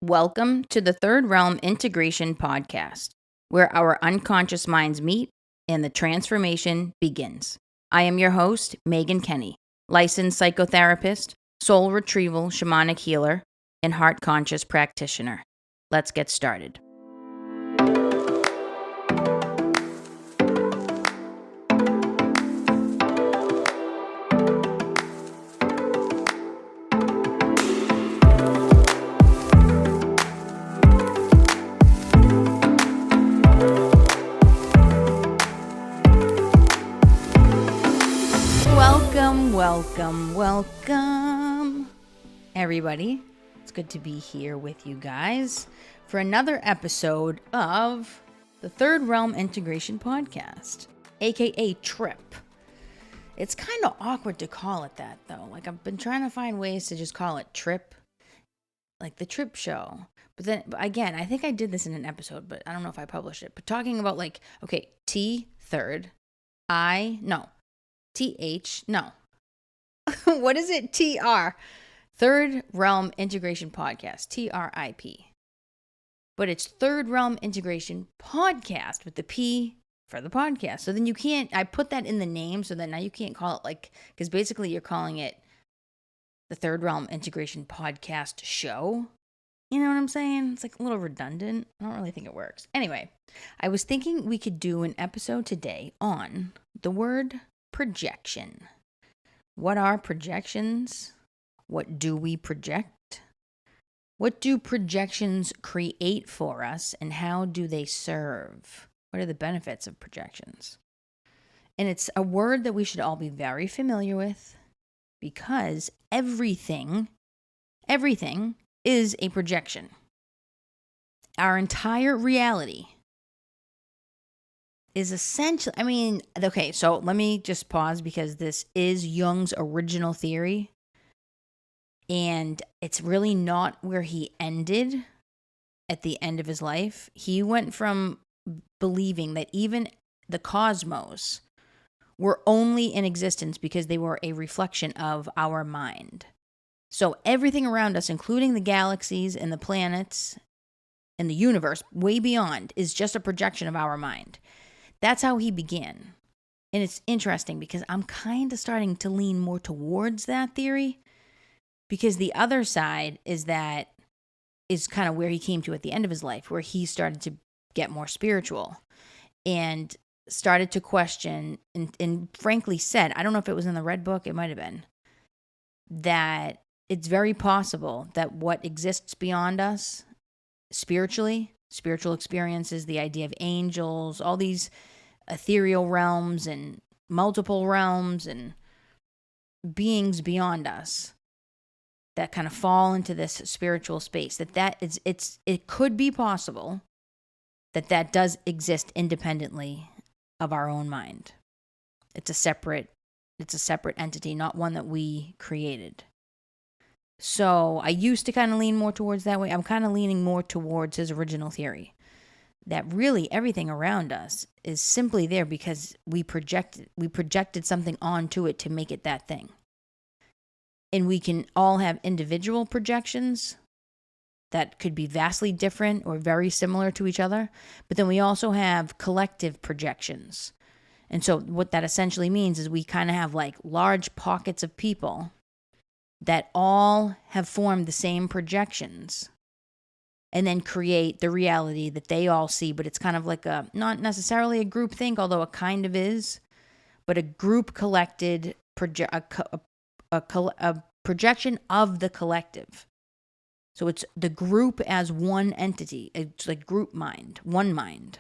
Welcome to the Third Realm Integration Podcast, where our unconscious minds meet and the transformation begins. I am your host, Maegan Kenney, licensed psychotherapist, soul retrieval shamanic healer, and heart conscious practitioner. Let's get started. Welcome, everybody. It's good to be here with you guys for another episode of the Third Realm Integration Podcast, aka TRIP. It's kind of awkward to call it that, though. Like, I've been trying to find ways to just call it TRIP, like the TRIP show. But then, again, I think I did this in an episode, but I don't know if I published it. But talking about, like, okay, T, third, I, no. TH, no. What is it? TR. Third Realm Integration Podcast. TRIP. But it's Third Realm Integration Podcast with the P for the podcast. So then you can't, I put that in the name so that now you can't call it like, because basically you're calling it the Third Realm Integration Podcast Show. You know what I'm saying? It's like a little redundant. I don't really think it works. Anyway, I was thinking we could do an episode today on the word projection. What are projections? What do we project? What do projections create for us, and how do they serve? What are the benefits of projections? And it's a word that we should all be very familiar with, because everything is a projection. Our entire reality is essentially, okay, so let me just pause because this is Jung's original theory, and it's really not where he ended at the end of his life. He went from believing that even the cosmos were only in existence because they were a reflection of our mind. So everything around us, including the galaxies and the planets and the universe way beyond, is just a projection of our mind. That's how he began. And it's interesting because I'm kind of starting to lean more towards that theory, because the other side is kind of where he came to at the end of his life, where he started to get more spiritual and started to question and frankly said, I don't know if it was in the Red Book, it might have been, that it's very possible that what exists beyond us spiritually, spiritual experiences, the idea of angels, all these ethereal realms and multiple realms and beings beyond us that kind of fall into this spiritual space, it could be possible that does exist independently of our own mind. It's a separate entity, not one that we created. So I used to kind of lean more towards that way. I'm kind of leaning more towards his original theory, that really everything around us is simply there because we projected something onto it to make it that thing. And we can all have individual projections that could be vastly different or very similar to each other, but then we also have collective projections. And so what that essentially means is we kind of have like large pockets of people that all have formed the same projections and then create the reality that they all see. But it's kind of like not necessarily a group think, although it kind of is, but a group collected a projection of the collective. So it's the group as one entity. It's like group mind, one mind.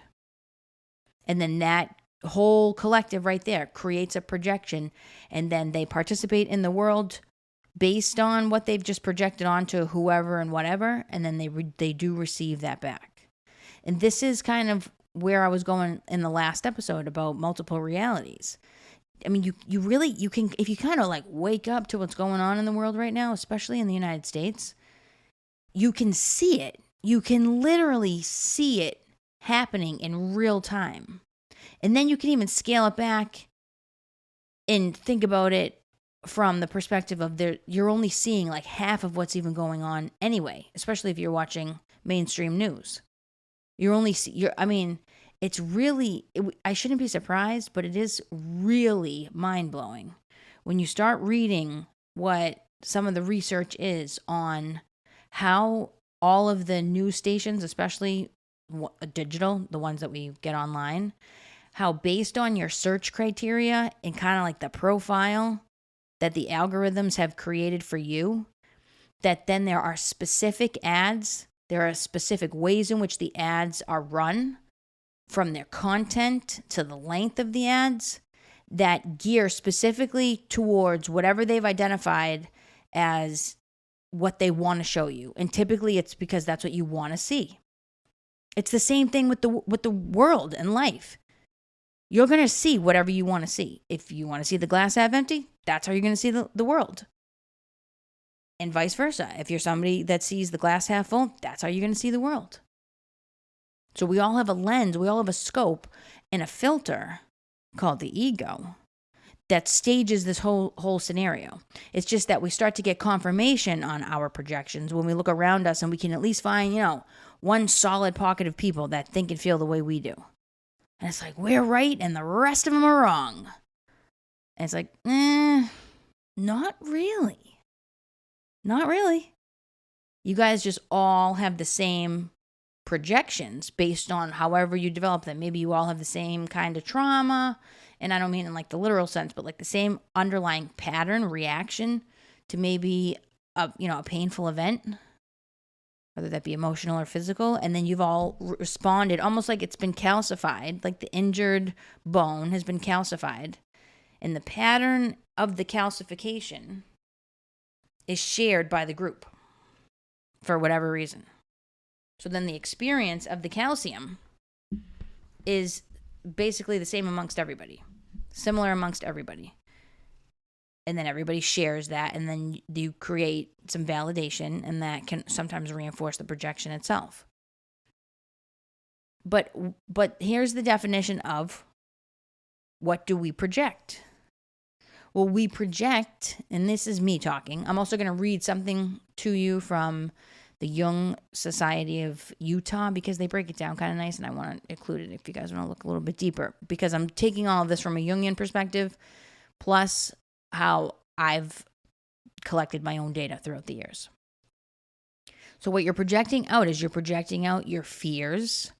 And then that whole collective right there creates a projection, and then they participate in the world based on what they've just projected onto whoever and whatever, and then they do receive that back. And this is kind of where I was going in the last episode about multiple realities. I mean, you can, if you kind of like wake up to what's going on in the world right now, especially in the United States, you can see it. You can literally see it happening in real time. And then you can even scale it back and think about it from the perspective of you're only seeing like half of what's even going on anyway, especially if you're watching mainstream news. It's really, I shouldn't be surprised, but it is really mind-blowing when you start reading what some of the research is on how all of the news stations, especially digital, the ones that we get online, how based on your search criteria and kind of like the profile that the algorithms have created for you, that then there are specific ads, there are specific ways in which the ads are run, from their content to the length of the ads, that gear specifically towards whatever they've identified as what they want to show you. And typically it's because that's what you want to see. It's the same thing with the world and life. You're going to see whatever you want to see. If you want to see the glass half empty, that's how you're going to see the world. And vice versa. If you're somebody that sees the glass half full, that's how you're going to see the world. So we all have a lens, we all have a scope and a filter called the ego that stages this whole scenario. It's just that we start to get confirmation on our projections when we look around us and we can at least find, one solid pocket of people that think and feel the way we do. And it's like, we're right and the rest of them are wrong. And it's like, not really. Not really. You guys just all have the same projections based on however you develop them. Maybe you all have the same kind of trauma, and I don't mean in like the literal sense, but like the same underlying pattern reaction to maybe a painful event, whether that be emotional or physical, and then you've all responded almost like it's been calcified, like the injured bone has been calcified, and the pattern of the calcification is shared by the group for whatever reason. So then the experience of the calcium is basically the same amongst everybody, similar amongst everybody. And then everybody shares that, and then you create some validation, and that can sometimes reinforce the projection itself. But here's the definition of what do we project? Well, we project, and this is me talking. I'm also going to read something to you from the Jung Society of Utah, because they break it down kind of nice, and I want to include it if you guys want to look a little bit deeper, because I'm taking all of this from a Jungian perspective, plus how I've collected my own data throughout the years. So what you're projecting out is you're projecting out your fears,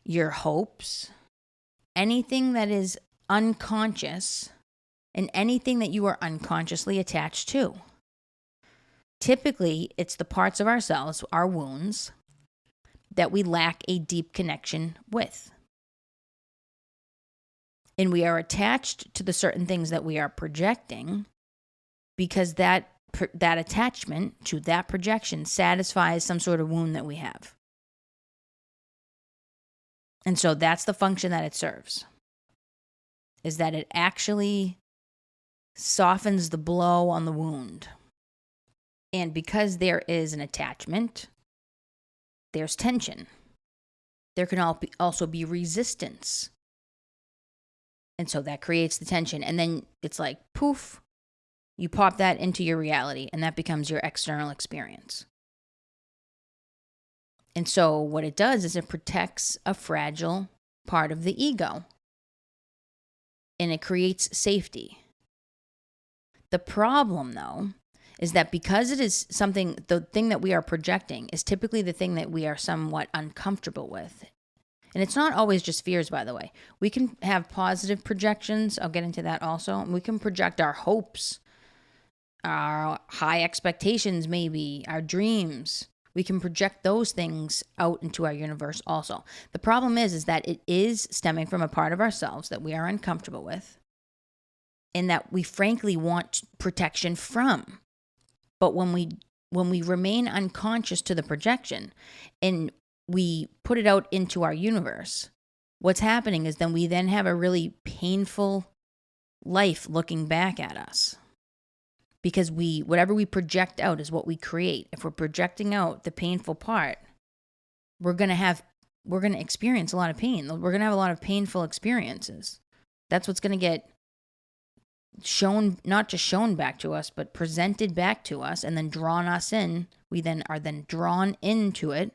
your hopes, anything that is unconscious, and anything that you are unconsciously attached to. Typically, it's the parts of ourselves, our wounds, that we lack a deep connection with. And we are attached to the certain things that we are projecting because that attachment to that projection satisfies some sort of wound that we have. And so that's the function that it serves, is that it actually softens the blow on the wound. And because there is an attachment, there's tension. There can also be resistance. And so that creates the tension. And then it's like, poof, you pop that into your reality, and that becomes your external experience. And so what it does is it protects a fragile part of the ego. And it creates safety. The problem, though, is that because it is something, the thing that we are projecting is typically the thing that we are somewhat uncomfortable with. And it's not always just fears, by the way. We can have positive projections. I'll get into that also. We can project our hopes, our high expectations, maybe, our dreams. We can project those things out into our universe also. The problem is that it is stemming from a part of ourselves that we are uncomfortable with and that we frankly want protection from. But when we remain unconscious to the projection and we put it out into our universe, what's happening is then we then have a really painful life looking back at us. Because whatever we project out is what we create. If we're projecting out the painful part, we're going to experience a lot of pain. We're going to have a lot of painful experiences. That's what's going to get shown, not just shown back to us, but presented back to us and then drawn us in. We then are then drawn into it,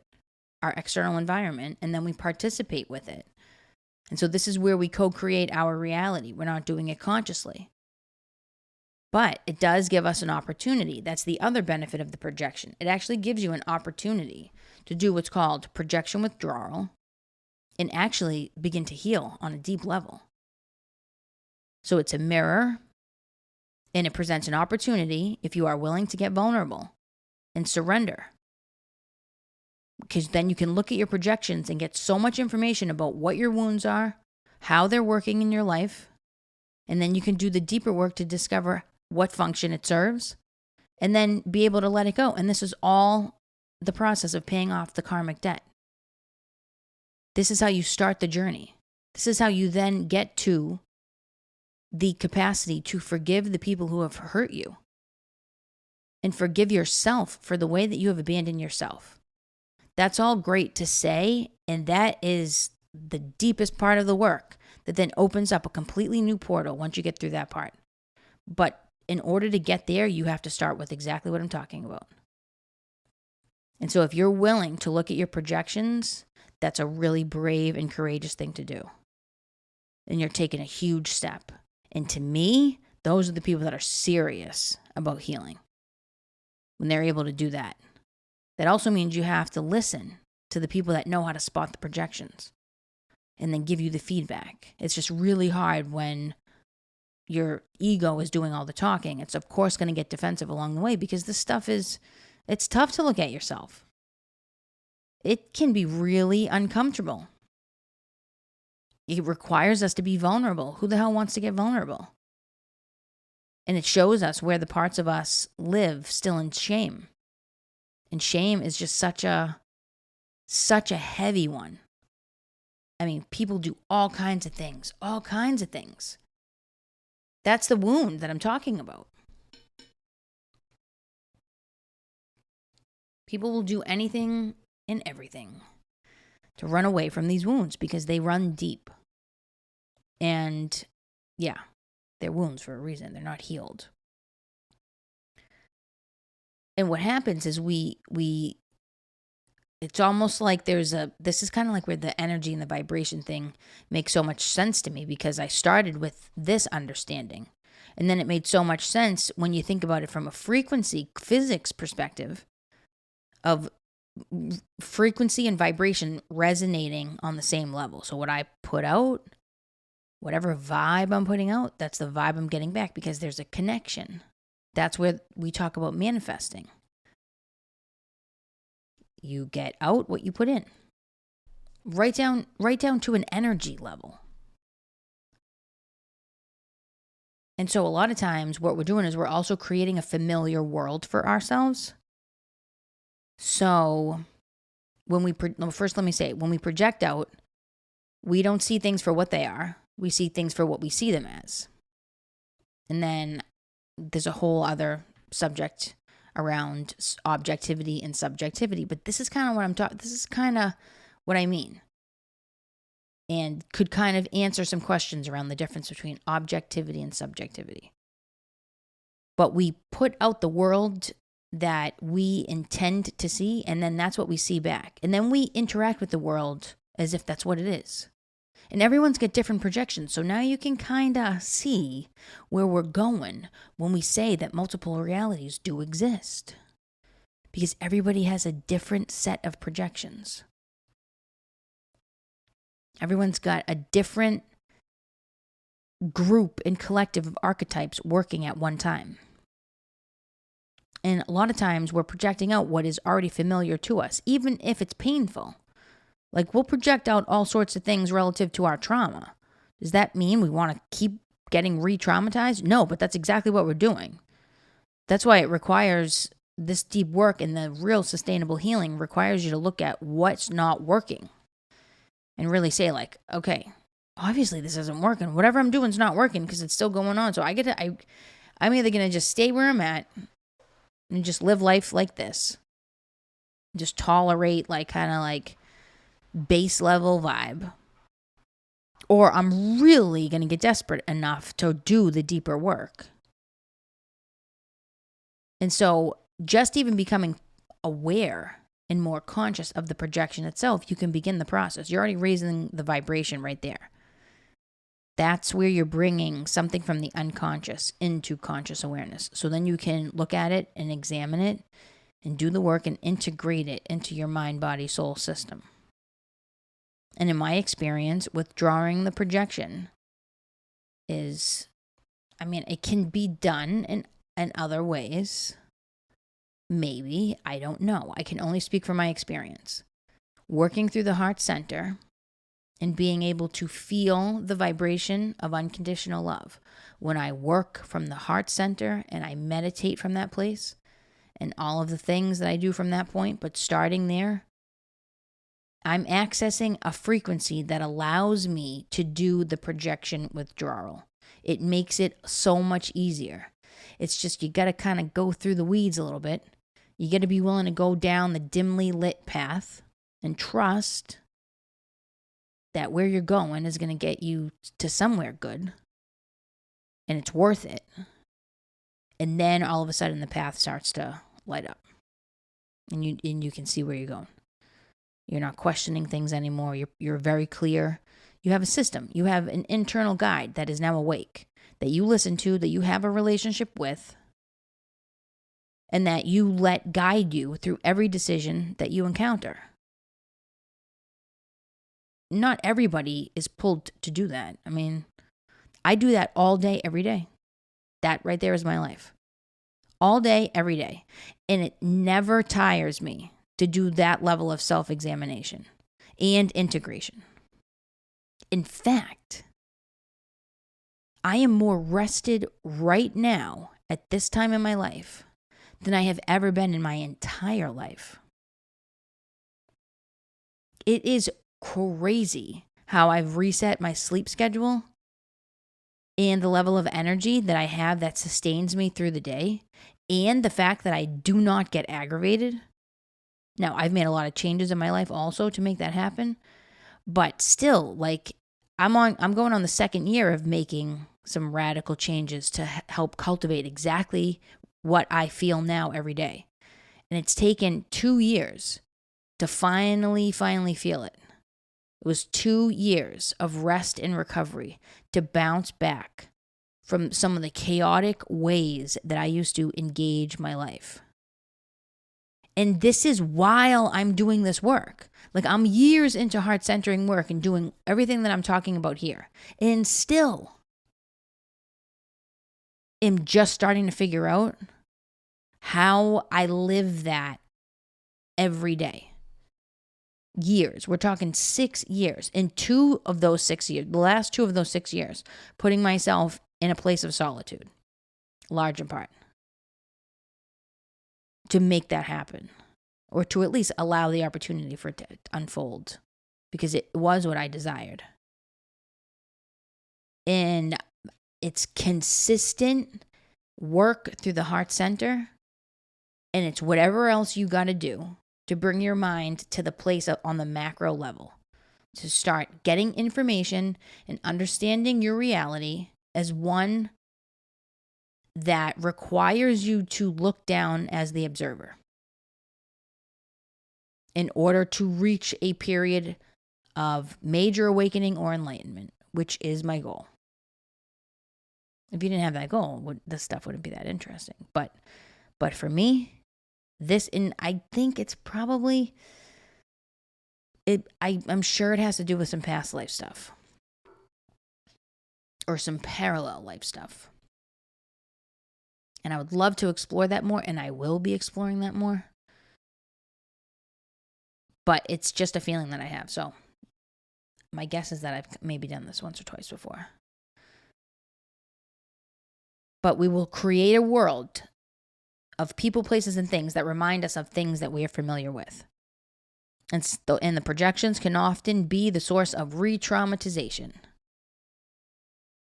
our external environment, and then we participate with it. And so this is where we co-create our reality. We're not doing it consciously. But it does give us an opportunity. That's the other benefit of the projection. It actually gives you an opportunity to do what's called projection withdrawal and actually begin to heal on a deep level. So it's a mirror, and it presents an opportunity if you are willing to get vulnerable and surrender. Because then you can look at your projections and get so much information about what your wounds are, how they're working in your life, and then you can do the deeper work to discover what function it serves, and then be able to let it go. And this is all the process of paying off the karmic debt. This is how you start the journey. This is how you then get to the capacity to forgive the people who have hurt you and forgive yourself for the way that you have abandoned yourself. That's all great to say, and that is the deepest part of the work that then opens up a completely new portal once you get through that part. But in order to get there, you have to start with exactly what I'm talking about. And so if you're willing to look at your projections, that's a really brave and courageous thing to do. And you're taking a huge step. And to me, those are the people that are serious about healing when they're able to do that. That also means you have to listen to the people that know how to spot the projections and then give you the feedback. It's just really hard when your ego is doing all the talking. It's of course going to get defensive along the way because this stuff it's tough to look at yourself. It can be really uncomfortable. It requires us to be vulnerable. Who the hell wants to get vulnerable? And it shows us where the parts of us live still in shame. And shame is just such a heavy one. I mean, people do all kinds of things. That's the wound that I'm talking about. People will do anything and everything to run away from these wounds because they run deep. And yeah, they're wounds for a reason. They're not healed. And what happens is it's almost like this is kind of like where the energy and the vibration thing makes so much sense to me because I started with this understanding. And then it made so much sense when you think about it from a frequency physics perspective of frequency and vibration resonating on the same level. So what I put out, whatever vibe I'm putting out, that's the vibe I'm getting back because there's a connection. That's where we talk about manifesting. You get out what you put in. Right down to an energy level. And so a lot of times what we're doing is we're also creating a familiar world for ourselves. So when we project out, we don't see things for what they are. We see things for what we see them as. And then there's a whole other subject around objectivity and subjectivity, but this is kind of what I'm talking. This is kind of what I mean, and could kind of answer some questions around the difference between objectivity and subjectivity. But we put out the world that we intend to see, and then that's what we see back, and then we interact with the world as if that's what it is. And everyone's got different projections. So now you can kind of see where we're going when we say that multiple realities do exist. Because everybody has a different set of projections. Everyone's got a different group and collective of archetypes working at one time. And a lot of times we're projecting out what is already familiar to us, even if it's painful. Like, we'll project out all sorts of things relative to our trauma. Does that mean we want to keep getting re-traumatized? No, but that's exactly what we're doing. That's why it requires this deep work, and the real sustainable healing requires you to look at what's not working and really say, like, okay, obviously this isn't working. Whatever I'm doing is not working because it's still going on. So I'm either going to just stay where I'm at and just live life like this. Just tolerate, like, kind of like base level vibe, Or I'm really going to get desperate enough to do the deeper work. And so just even becoming aware and more conscious of the projection itself, you can begin the process. You're already raising the vibration right there. That's where you're bringing something from the unconscious into conscious awareness. So then you can look at it and examine it and do the work and integrate it into your mind, body, soul system. And in my experience, withdrawing the projection is, it can be done in other ways. Maybe, I don't know. I can only speak from my experience. Working through the heart center and being able to feel the vibration of unconditional love. When I work from the heart center and I meditate from that place and all of the things that I do from that point, but starting there, I'm accessing a frequency that allows me to do the projection withdrawal. It makes it so much easier. It's just you got to kind of go through the weeds a little bit. You got to be willing to go down the dimly lit path and trust that where you're going is going to get you to somewhere good. And it's worth it. And then all of a sudden the path starts to light up. And you can see where you're going. You're not questioning things anymore. You're very clear. You have a system. You have an internal guide that is now awake, that you listen to, that you have a relationship with, and that you let guide you through every decision that you encounter. Not everybody is pulled to do that. I do that all day, every day. That right there is my life. All day, every day. And it never tires me to do that level of self-examination and integration. In fact, I am more rested right now at this time in my life than I have ever been in my entire life. It is crazy how I've reset my sleep schedule and the level of energy that I have that sustains me through the day, and the fact that I do not get aggravated. Now, I've made a lot of changes in my life also to make that happen, but still, I'm going on the second year of making some radical changes to help cultivate exactly what I feel now every day. And it's taken 2 years to finally feel it. It was 2 years of rest and recovery to bounce back from some of the chaotic ways that I used to engage my life. And this is while I'm doing this work. I'm years into heart centering work and doing everything that I'm talking about here. And still am just starting to figure out how I live that every day. Years. We're talking 6 years. In 2 of those 6 years, the last 2 of those 6 years, putting myself in a place of solitude, large in part, to make that happen, or to at least allow the opportunity for it to unfold, because it was what I desired. And it's consistent work through the heart center, and it's whatever else you got to do to bring your mind to the place on the macro level, to start getting information and understanding your reality as one that requires you to look down as the observer in order to reach a period of major awakening or enlightenment, which is my goal. If you didn't have that goal, this stuff wouldn't be that interesting. But for me, and I think it's probably, I'm sure it has to do with some past life stuff or some parallel life stuff. And I would love to explore that more, and I will be exploring that more. But it's just a feeling that I have. So my guess is that I've maybe done this once or twice before. But we will create a world of people, places, and things that remind us of things that we are familiar with. And the projections can often be the source of re-traumatization.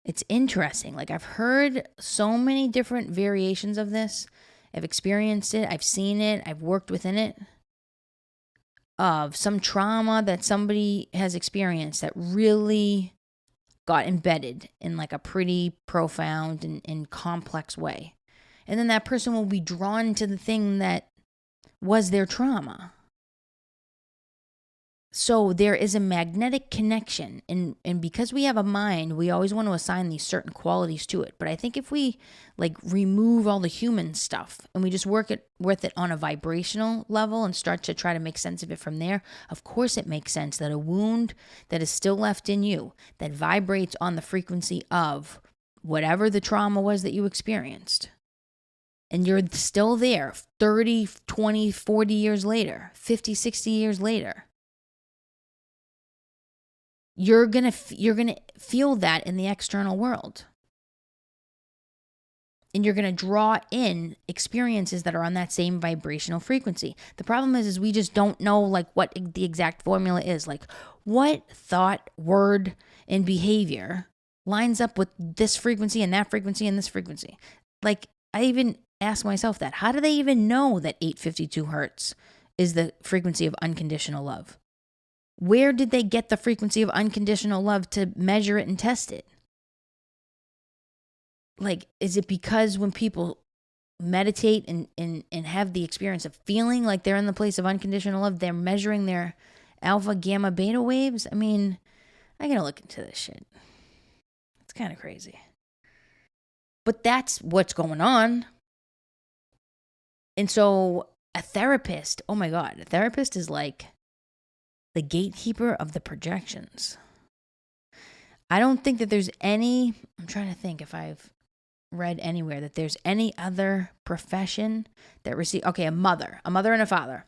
It's interesting. I've heard so many different variations of this. I've experienced it. I've seen it. I've worked within it. Of some trauma that somebody has experienced that really got embedded in like a pretty profound and complex way. And then that person will be drawn to the thing that was their trauma. So there is a magnetic connection. And because we have a mind, we always want to assign these certain qualities to it. But I think if we like remove all the human stuff and we just work it with it on a vibrational level and start to try to make sense of it from there, of course it makes sense that a wound that is still left in you that vibrates on the frequency of whatever the trauma was that you experienced, and you're still there 30, 20, 40 years later, 50, 60 years later, you're going to feel that in the external world. And you're going to draw in experiences that are on that same vibrational frequency. The problem is we just don't know like what the exact formula is. Like what thought, word, and behavior lines up with this frequency and that frequency and this frequency. Like I even ask myself that. How do they even know that 852 hertz is the frequency of unconditional love? Where did they get the frequency of unconditional love to measure it and test it? Like, is it because when people meditate and have the experience of feeling like they're in the place of unconditional love, they're measuring their alpha, gamma, beta waves? I mean, I gotta look into this shit. It's kind of crazy. But that's what's going on. And so a therapist, oh my God, a therapist is like the gatekeeper of the projections. I don't think that there's any, I'm trying to think if I've read anywhere that there's any other profession that okay, a mother and a father.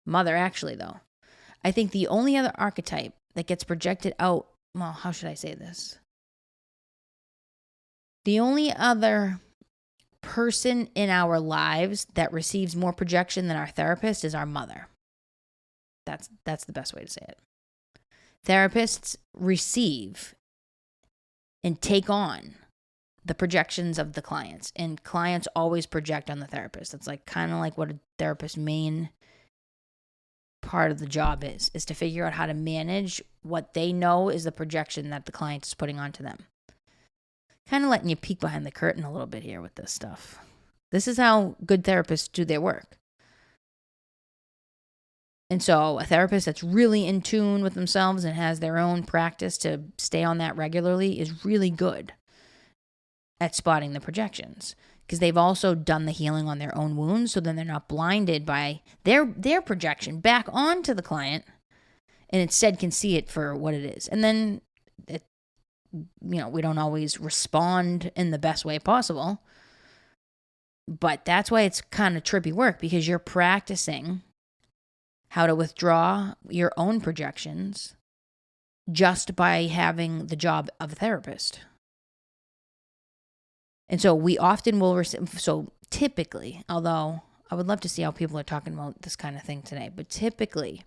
Mother, actually, though. I think the only other archetype that gets projected out, well, how should I say this? The only other person in our lives that receives more projection than our therapist is our mother. That's the best way to say it. Therapists receive and take on the projections of the clients, and clients always project on the therapist. It's like kind of like what a therapist's main part of the job is to figure out how to manage what they know is the projection that the client is putting onto them. Kind of letting you peek behind the curtain a little bit here with this stuff. This is how good therapists do their work. And so a therapist that's really in tune with themselves and has their own practice to stay on that regularly is really good at spotting the projections, because they've also done the healing on their own wounds. So then they're not blinded by their projection back onto the client, and instead can see it for what it is. And then, we don't always respond in the best way possible, but that's why it's kind of trippy work, because you're practicing how to withdraw your own projections just by having the job of a therapist. And so we often will so typically, although I would love to see how people are talking about this kind of thing today, but typically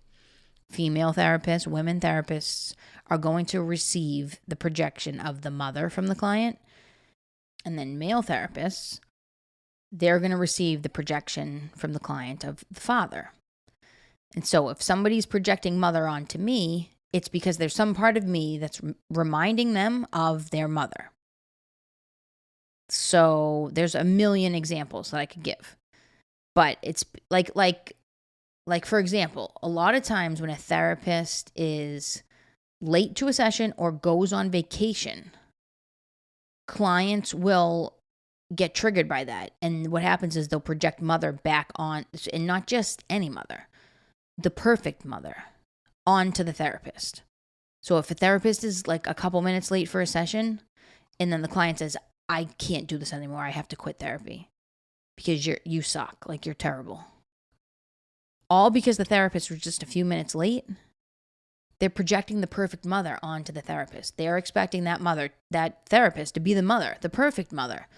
female therapists, women therapists are going to receive the projection of the mother from the client. And then male therapists, they're going to receive the projection from the client of the father. And so if somebody's projecting mother onto me, it's because there's some part of me that's reminding them of their mother. So there's a million examples that I could give. But it's like for example, a lot of times when a therapist is late to a session or goes on vacation, clients will get triggered by that. And what happens is they'll project mother back on, and not just any mother, the perfect mother, onto the therapist. So if a therapist is like a couple minutes late for a session, and then the client says, I can't do this anymore, I have to quit therapy because you suck, like you're terrible. All because the therapist was just a few minutes late. They're projecting the perfect mother onto the therapist. They're expecting that therapist to be the mother, the perfect mother,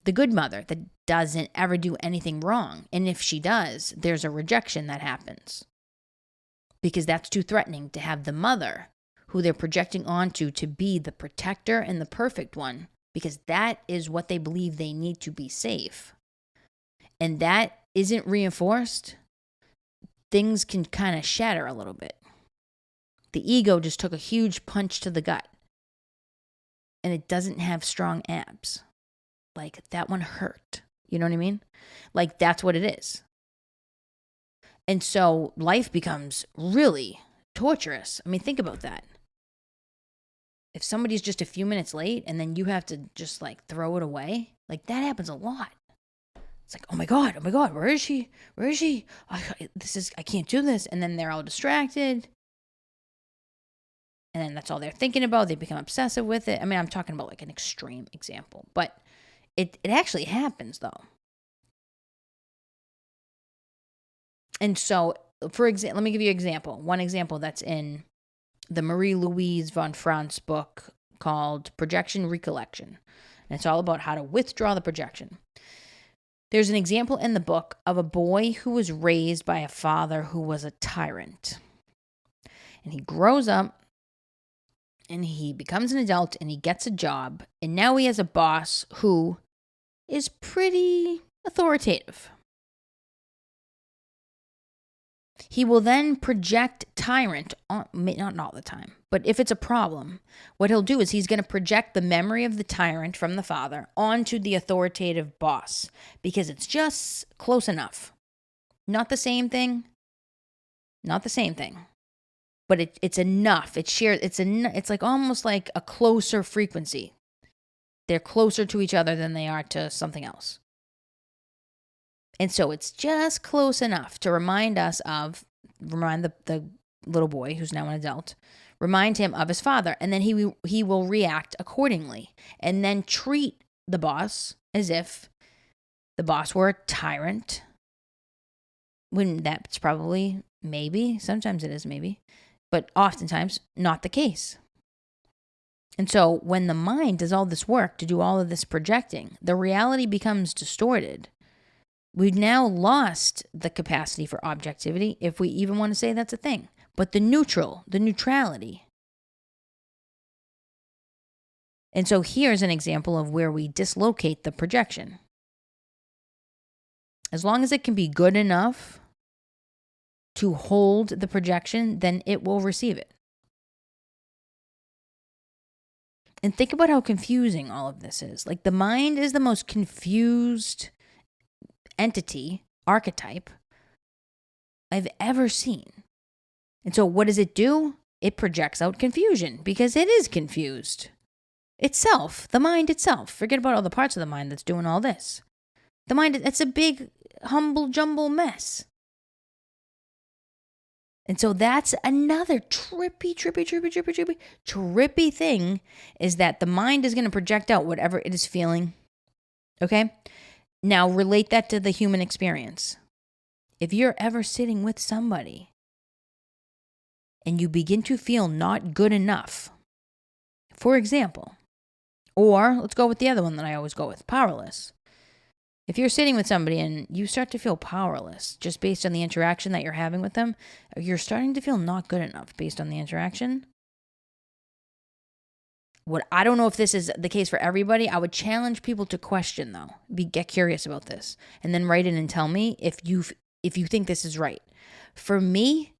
the good mother that doesn't ever do anything wrong. And if she does, there's a rejection that happens because that's too threatening to have the mother who they're projecting onto to be the protector and the perfect one, because that is what they believe they need to be safe. And that isn't reinforced. Things can kind of shatter a little bit. The ego just took a huge punch to the gut. and it doesn't have strong abs. Like, that one hurt. You know what I mean? Like, that's what it is. And so life becomes really torturous. I mean, think about that. If somebody's just a few minutes late and then you have to just like throw it away, like that happens a lot. It's like, oh my God, where is she? I can't do this. And then they're all distracted. And then that's all they're thinking about. They become obsessive with it. I mean, I'm talking about like an extreme example, but it actually happens though. And so, for example, let me give you an example. One example that's in the Marie-Louise von Franz book called Projection Recollection. And it's all about how to withdraw the projection. There's an example in the book of a boy who was raised by a father who was a tyrant. And he grows up and he becomes an adult and he gets a job. And now he has a boss who is pretty authoritative. He will then project tyrant on, not all the time, but if it's a problem, what he'll do is he's going to project the memory of the tyrant from the father onto the authoritative boss because it's just close enough. Not the same thing, but it's enough. It's shared. It's like almost like a closer frequency. They're closer to each other than they are to something else. And so it's just close enough to remind the little boy who's now an adult, remind him of his father. And then he will react accordingly and then treat the boss as if the boss were a tyrant. When that's probably, maybe, sometimes it is maybe, but oftentimes not the case. And so when the mind does all this work to do all of this projecting, the reality becomes distorted. We've now lost the capacity for objectivity, if we even want to say that's a thing. But the neutrality. And so here's an example of where we dislocate the projection. As long as it can be good enough to hold the projection, then it will receive it. And think about how confusing all of this is. Like, the mind is the most confused entity, archetype, I've ever seen. And so what does it do? It projects out confusion because it is confused. Itself, the mind itself. Forget about all the parts of the mind that's doing all this. The mind, it's a big, humble, jumble mess. And so that's another trippy thing, is that the mind is going to project out whatever it is feeling. Okay? Now, relate that to the human experience. If you're ever sitting with somebody and you begin to feel not good enough, for example, or let's go with the other one that I always go with, powerless. If you're sitting with somebody and you start to feel powerless just based on the interaction that you're having with them, you're starting to feel not good enough based on the interaction. I don't know if this is the case for everybody. I would challenge people to question, though. Get curious about this, and then write in and tell me if you think this is right. For me,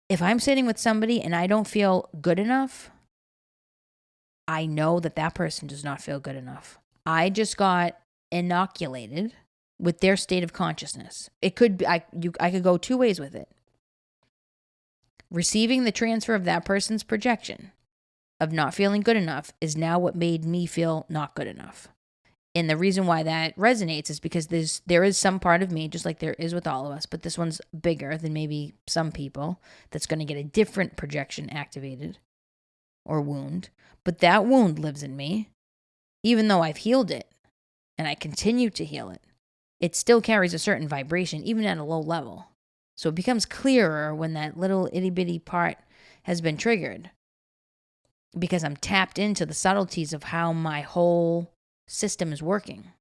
if I'm sitting with somebody and I don't feel good enough, I know that person does not feel good enough. I just got inoculated with their state of consciousness. It could be, I could go two ways with it. Receiving the transfer of that person's projection of not feeling good enough is now what made me feel not good enough. And the reason why that resonates is because there is some part of me, just like there is with all of us, but this one's bigger than maybe some people, that's going to get a different projection activated or wound. But that wound lives in me, even though I've healed it and I continue to heal it. It still carries a certain vibration, even at a low level. So it becomes clearer when that little itty bitty part has been triggered, because I'm tapped into the subtleties of how my whole system is working.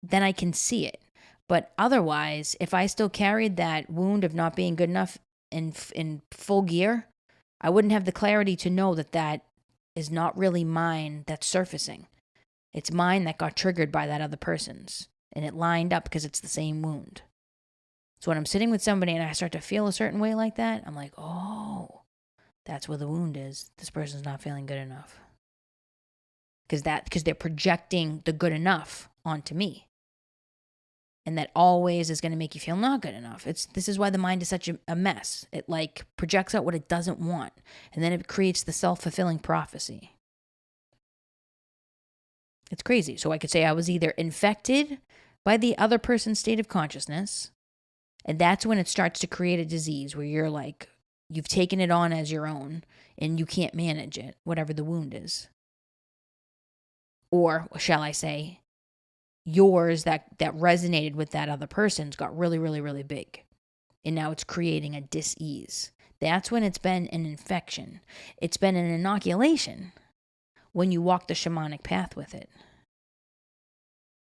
Then I can see it. But otherwise, if I still carried that wound of not being good enough in full gear, I wouldn't have the clarity to know that is not really mine that's surfacing. It's mine that got triggered by that other person's. And it lined up because it's the same wound. So when I'm sitting with somebody and I start to feel a certain way like that, I'm like, oh, That's where the wound is. This person's not feeling good enough. Because they're projecting the good enough onto me. And that always is going to make you feel not good enough. This is why the mind is such a mess. It like projects out what it doesn't want. And then it creates the self-fulfilling prophecy. It's crazy. So I could say I was either infected by the other person's state of consciousness, and that's when it starts to create a disease where you're like, you've taken it on as your own and you can't manage it, whatever the wound is. Or shall I say, yours that resonated with that other person's got really, really, really big. And now it's creating a dis-ease. That's when it's been an infection. It's been an inoculation when you walk the shamanic path with it.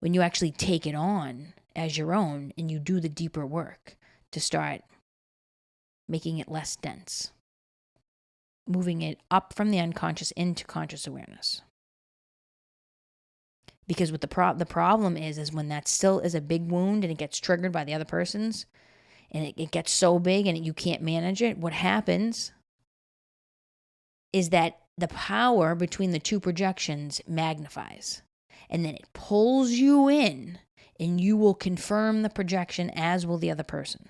When you actually take it on as your own and you do the deeper work to start making it less dense. Moving it up from the unconscious into conscious awareness. Because what the problem is when that still is a big wound and it gets triggered by the other person's, and it gets so big and you can't manage it, what happens is that the power between the two projections magnifies. And then it pulls you in, and you will confirm the projection, as will the other person.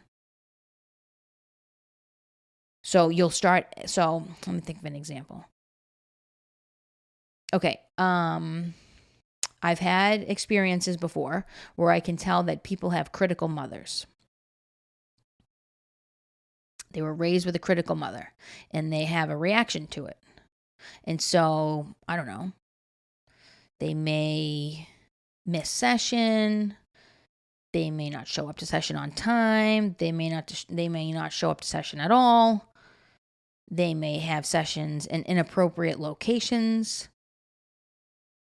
So let me think of an example. Okay, I've had experiences before where I can tell that people have critical mothers. They were raised with a critical mother, and they have a reaction to it. And so, I don't know, they may miss session. They may not show up to session on time. They may not show up to session at all. They may have sessions in inappropriate locations.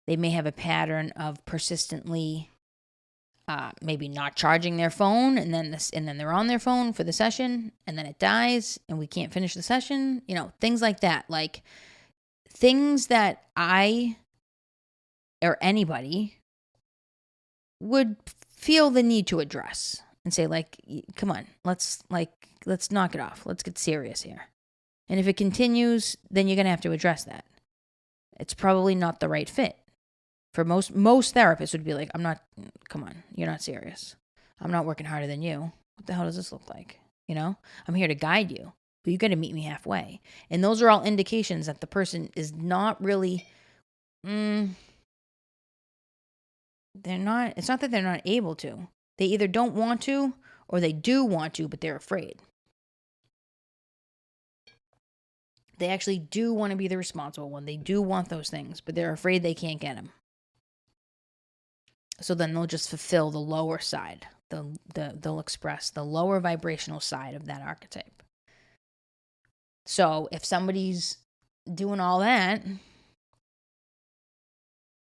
They may have a pattern of persistently maybe not charging their phone, and then they're on their phone for the session, and then it dies, and we can't finish the session. Things like that. Like things that I or anybody would feel the need to address and say, like, come on, let's knock it off. Let's get serious here. And if it continues, then you're going to have to address that. It's probably not the right fit. For most therapists would be like, come on, you're not serious. I'm not working harder than you. What the hell does this look like? I'm here to guide you, but you got to meet me halfway. And those are all indications that the person is not really, it's not that they're not able to. They either don't want to or they do want to, but they're afraid. They actually do want to be the responsible one. They do want those things, but they're afraid they can't get them. So then they'll just fulfill the lower side. They'll express the lower vibrational side of that archetype. So if somebody's doing all that,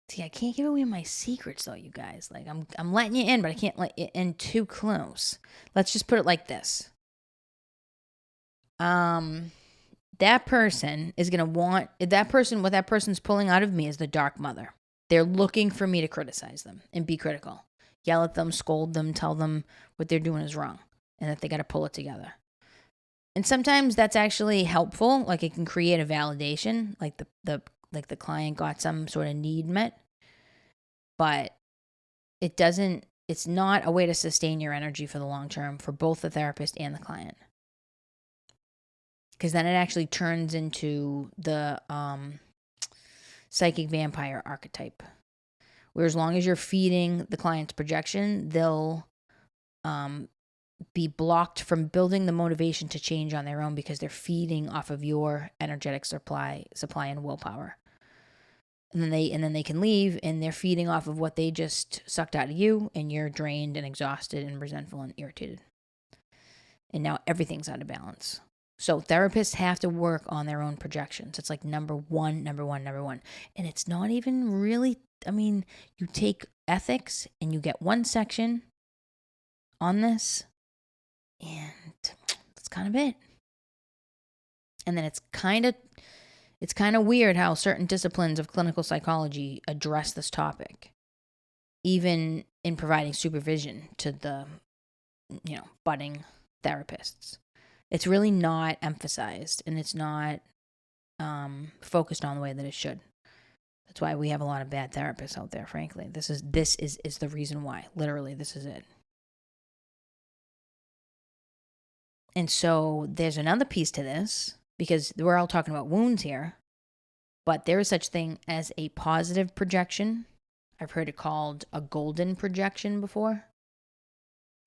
see, I can't give away my secrets though, you guys. Like I'm letting you in, but I can't let you in too close. Let's just put it like this. That person is going to want, what that person's pulling out of me is the dark mother. They're looking for me to criticize them and be critical. Yell at them, scold them, tell them what they're doing is wrong and that they got to pull it together. And sometimes that's actually helpful. Like it can create a validation, like the client got some sort of need met. But it's not a way to sustain your energy for the long term for both the therapist and the client. Because then it actually turns into the psychic vampire archetype, where as long as you're feeding the client's projection, they'll be blocked from building the motivation to change on their own because they're feeding off of your energetic supply and willpower. And then they can leave, and they're feeding off of what they just sucked out of you, and you're drained and exhausted and resentful and irritated. And now everything's out of balance. So therapists have to work on their own projections. It's like number one. And it's not even really, you take ethics and you get one section on this, and that's kind of it. And then it's kind of weird how certain disciplines of clinical psychology address this topic, even in providing supervision to the, budding therapists. It's really not emphasized, and it's not focused on the way that it should. That's why we have a lot of bad therapists out there, frankly. This is the reason why. Literally, this is it. And so there's another piece to this, because we're all talking about wounds here, but there is such thing as a positive projection. I've heard it called a golden projection before,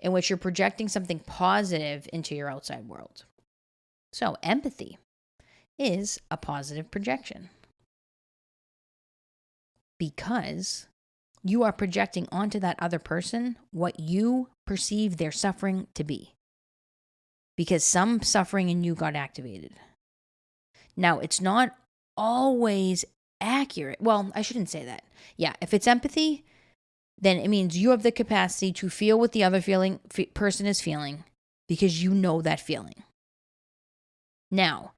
in which you're projecting something positive into your outside world. So empathy is a positive projection, because you are projecting onto that other person what you perceive their suffering to be, because some suffering in you got activated. Now, it's not always accurate. Well, I shouldn't say that. Yeah, if it's empathy, then it means you have the capacity to feel what the other person is feeling, because you know that feeling. Now,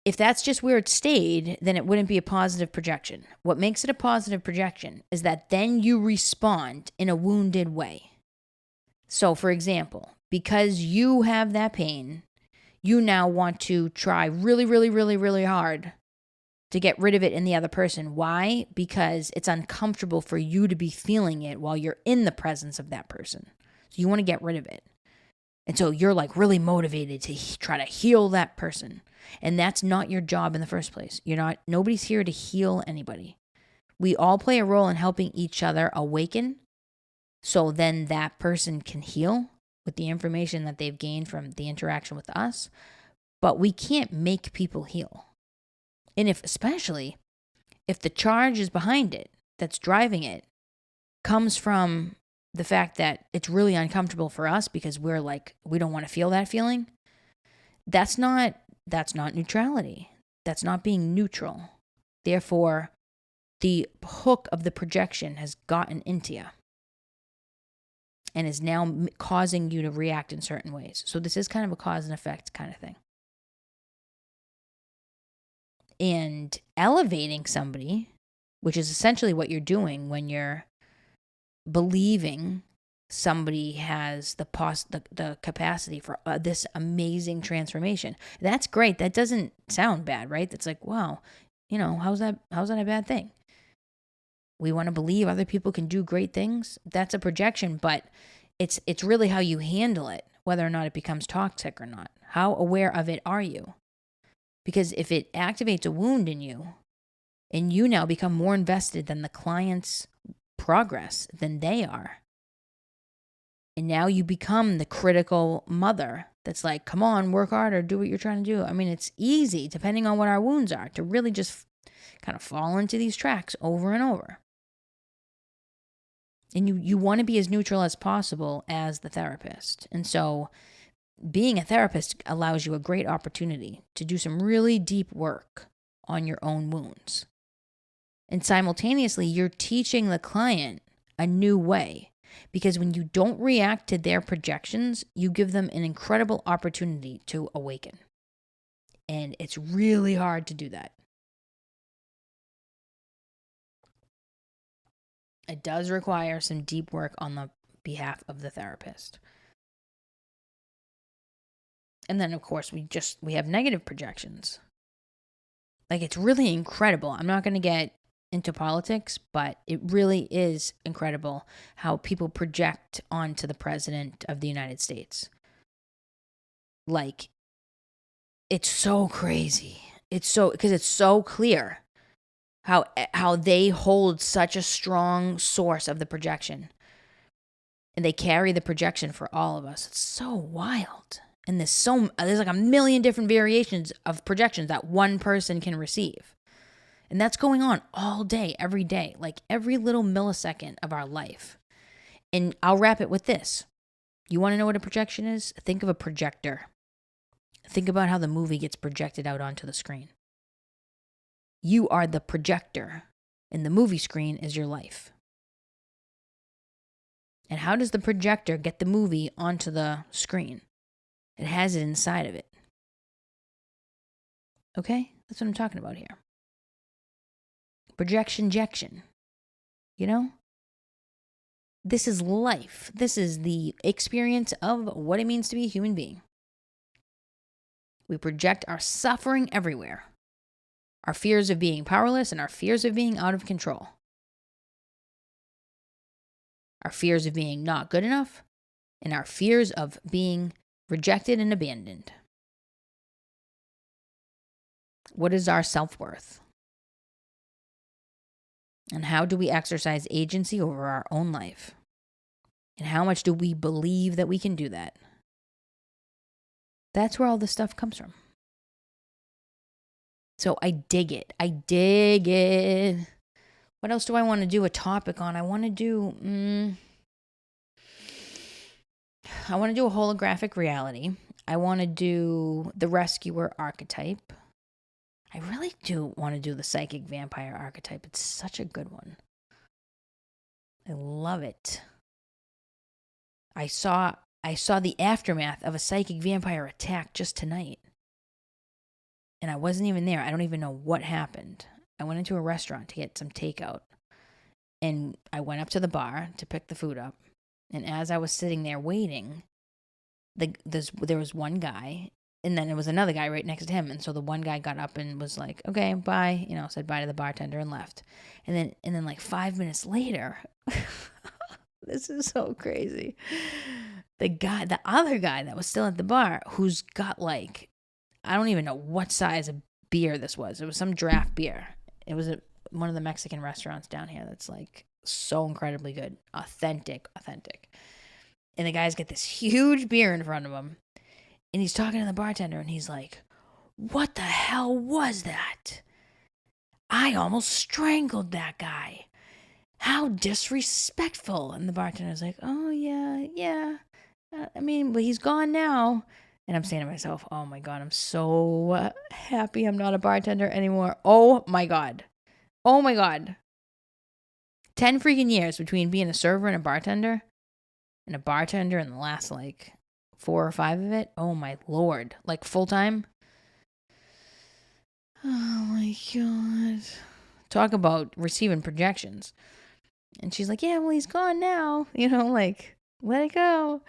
if that's just where it stayed, then it wouldn't be a positive projection. What makes it a positive projection is that then you respond in a wounded way. So, for example, because you have that pain, you now want to try really, really, really, really hard to get rid of it in the other person. Why? Because it's uncomfortable for you to be feeling it while you're in the presence of that person. So you want to get rid of it. And so you're like really motivated to try to heal that person. And that's not your job in the first place. Nobody's here to heal anybody. We all play a role in helping each other awaken, so then that person can heal with the information that they've gained from the interaction with us. But we can't make people heal. And especially if the charge is behind it, that's driving it, comes from the fact that it's really uncomfortable for us because we're like, we don't want to feel that feeling. That's not neutrality. That's not being neutral. Therefore, the hook of the projection has gotten into you and is now causing you to react in certain ways. So this is kind of a cause and effect kind of thing. And elevating somebody, which is essentially what you're doing when you're believing somebody has the capacity for this amazing transformation. That's great. That doesn't sound bad, right? That's like, wow, how's that a bad thing? We want to believe other people can do great things. That's a projection, but it's really how you handle it, whether or not it becomes toxic or not. How aware of it are you? Because if it activates a wound in you, and you now become more invested than the client's progress than they are, and now you become the critical mother that's like, come on, work harder, do what you're trying to do. I mean, it's easy, depending on what our wounds are, to really just kind of fall into these tracks over and over. And you want to be as neutral as possible as the therapist. And so being a therapist allows you a great opportunity to do some really deep work on your own wounds. And simultaneously, you're teaching the client a new way, because when you don't react to their projections, you give them an incredible opportunity to awaken. And it's really hard to do that. It does require some deep work on the behalf of the therapist. And then, of course, we have negative projections. Like, it's really incredible. I'm not going to get into politics, but it really is incredible how people project onto the president of the United States. Like, it's so crazy. Because it's so clear how they hold such a strong source of the projection. And they carry the projection for all of us. It's so wild. And there's like a million different variations of projections that one person can receive. And that's going on all day, every day, like every little millisecond of our life. And I'll wrap it with this. You want to know what a projection is? Think of a projector. Think about how the movie gets projected out onto the screen. You are the projector, and the movie screen is your life. And how does the projector get the movie onto the screen? It has it inside of it. Okay? That's what I'm talking about here. Projection. This is life. This is the experience of what it means to be a human being. We project our suffering everywhere. Our fears of being powerless and our fears of being out of control. Our fears of being not good enough and our fears of being rejected and abandoned. What is our self-worth? And how do we exercise agency over our own life? And how much do we believe that we can do that? That's where all this stuff comes from. So I dig it. I dig it. What else do I want to do a topic on? I want to do a holographic reality. I want to do the rescuer archetype. I really do want to do the psychic vampire archetype. It's such a good one. I love it. I saw the aftermath of a psychic vampire attack just tonight. And I wasn't even there. I don't even know what happened. I went into a restaurant to get some takeout. And I went up to the bar to pick the food up. And as I was sitting there waiting, there was one guy, and then there was another guy right next to him. And so the one guy got up and was like, okay, bye, said bye to the bartender and left. And then like 5 minutes later, this is so crazy. The other guy that was still at the bar, who's got like, I don't even know what size of beer this was. It was some draft beer. It was one of the Mexican restaurants down here that's like so incredibly good. Authentic. And the guy's got this huge beer in front of him. And he's talking to the bartender and he's like, what the hell was that? I almost strangled that guy. How disrespectful. And the bartender's like, oh, yeah. But he's gone now. And I'm saying to myself, oh my God, I'm so happy I'm not a bartender anymore. Oh my God. 10 freaking years between being a server and a bartender in the last like 4 or 5 of it. Oh my Lord. Like full time. Oh my God. Talk about receiving projections. And she's like, yeah, well, he's gone now. Like, let it go.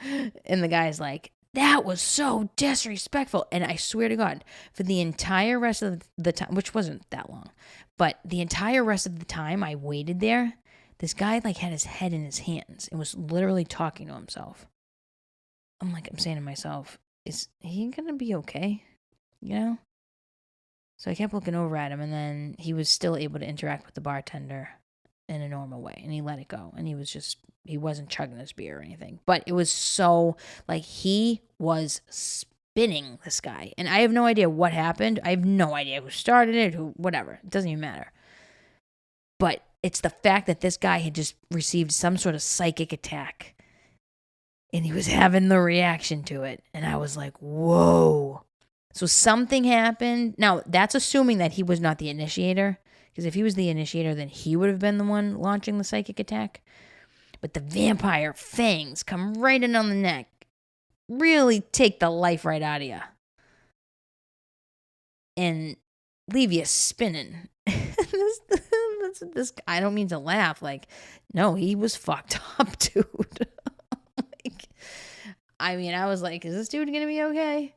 And the guy's like, that was so disrespectful. And I swear to God, for the entire rest of the time, which wasn't that long, but the entire rest of the time I waited there, this guy like had his head in his hands and was literally talking to himself. I'm saying to myself, is he going to be okay? So I kept looking over at him, and then he was still able to interact with the bartender in a normal way, and he let it go. And he wasn't chugging his beer or anything, but it was so like he was spinning, this guy, and I have no idea what happened. I have no idea who started it, whatever. It doesn't even matter. But it's the fact that this guy had just received some sort of psychic attack, and he was having the reaction to it, and I was like, whoa. So something happened. Now that's assuming that he was not the initiator. Because if he was the initiator, then he would have been the one launching the psychic attack. But the vampire fangs come right in on the neck. Really take the life right out of you. And leave you spinning. This I don't mean to laugh. Like, no, he was fucked up, dude. I was like, is this dude going to be okay?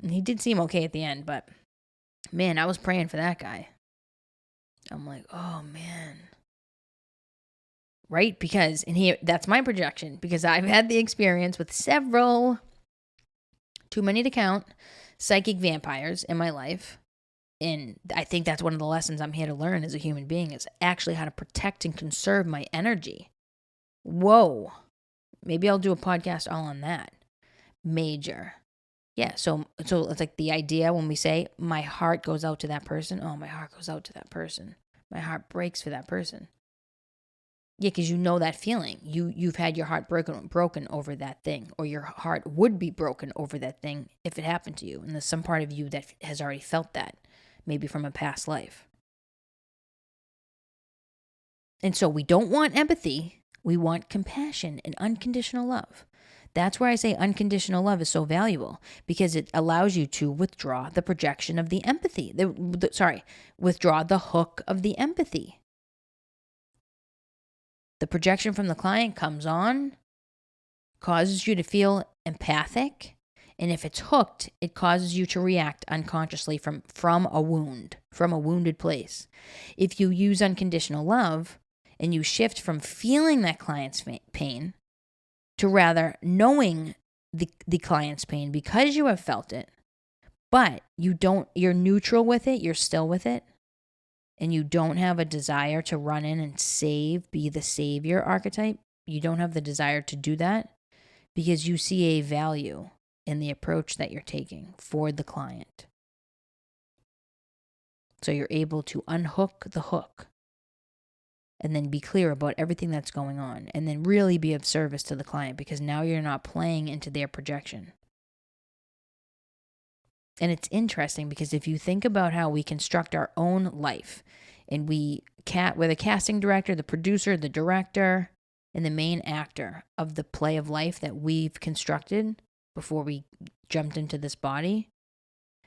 And he did seem okay at the end, but man, I was praying for that guy. I'm like, oh man. Right? Because that's my projection, because I've had the experience with several, too many to count, psychic vampires in my life. And I think that's one of the lessons I'm here to learn as a human being, is actually how to protect and conserve my energy. Whoa. Maybe I'll do a podcast all on that. Major. Yeah, so it's like the idea when we say, my heart goes out to that person. Oh, my heart goes out to that person. My heart breaks for that person. Yeah, because that feeling. You've had your heart broken over that thing, or your heart would be broken over that thing if it happened to you. And there's some part of you that has already felt that, maybe from a past life. And so we don't want empathy. We want compassion and unconditional love. That's where I say unconditional love is so valuable, because it allows you to withdraw the projection of the empathy. Withdraw the hook of the empathy. The projection from the client comes on, causes you to feel empathic, And if it's hooked, it causes you to react unconsciously from a wounded place. If you use unconditional love and you shift from feeling that client's pain to rather knowing the client's pain because you have felt it, but you're neutral with it, you're still with it, and you don't have a desire to run in and be the savior archetype, you don't have the desire to do that because you see a value in the approach that you're taking for the client. So you're able to unhook the hook and then be clear about everything that's going on and then really be of service to the client because now you're not playing into their projection. And it's interesting because if you think about how we construct our own life and we're the casting director, the producer, the director, and the main actor of the play of life that we've constructed before we jumped into this body,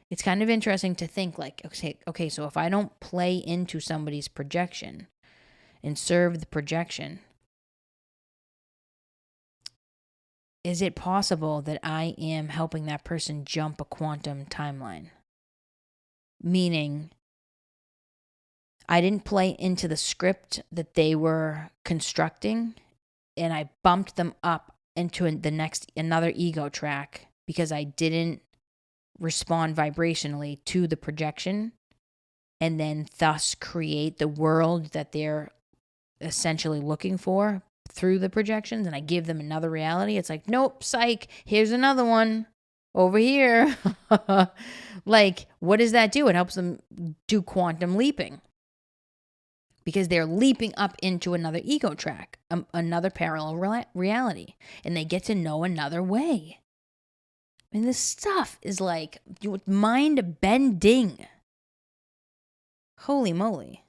it's kind of interesting to think like, okay, so if I don't play into somebody's projection and serve the projection, is it possible that I am helping that person jump a quantum timeline? Meaning, I didn't play into the script that they were constructing, and I bumped them up into another ego track because I didn't respond vibrationally to the projection, and then thus create the world that they're essentially looking for through the projections, and I give them another reality. It's like, nope, psych, here's another one over here. Like, what does that do? It helps them do quantum leaping because they're leaping up into another ego track, another parallel reality, and they get to know another way. I mean, this stuff is like mind bending. Holy moly.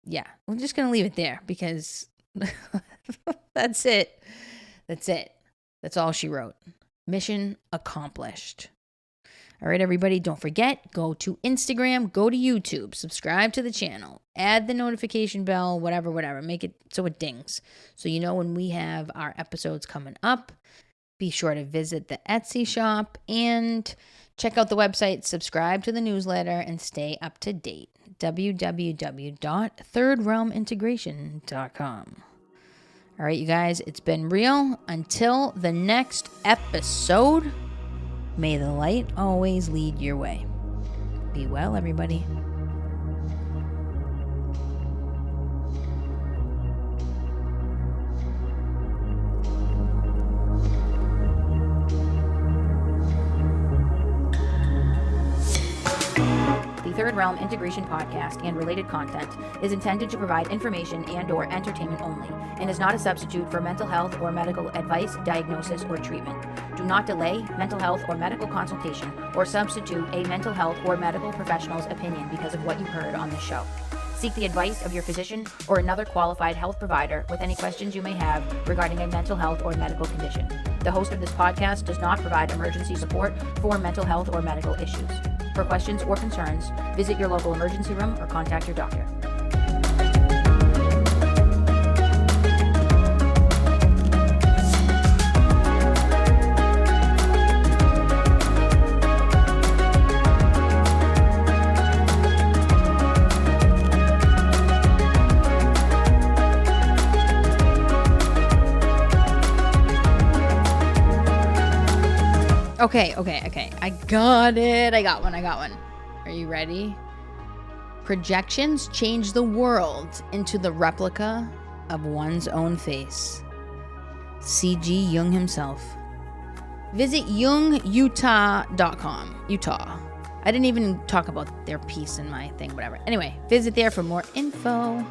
Yeah, we're just going to leave it there because that's it. That's all she wrote. Mission accomplished. All right, everybody, don't forget, go to Instagram, go to YouTube, subscribe to the channel, add the notification bell, whatever. Make it so it dings. So you know when we have our episodes coming up. Be sure to visit the Etsy shop and check out the website, subscribe to the newsletter, and stay up to date. www.thirdrealmintegration.com. All right, you guys, it's been real. Until the next episode, may the light always lead your way. Be well, everybody. Third Realm Integration Podcast and related content is intended to provide information and/or entertainment only and is not a substitute for mental health or medical advice, diagnosis, or treatment. Do not delay mental health or medical consultation or substitute a mental health or medical professional's opinion because of what you heard on this show. Seek the advice of your physician or another qualified health provider with any questions you may have regarding a mental health or medical condition. The host of this podcast does not provide emergency support for mental health or medical issues. For questions or concerns, visit your local emergency room or contact your doctor. Okay. I got it. I got one. Are you ready? Projections change the world into the replica of one's own face. C.G. Jung himself. Visit jungutah.com. Utah. I didn't even talk about their piece in my thing, whatever. Anyway, visit there for more info.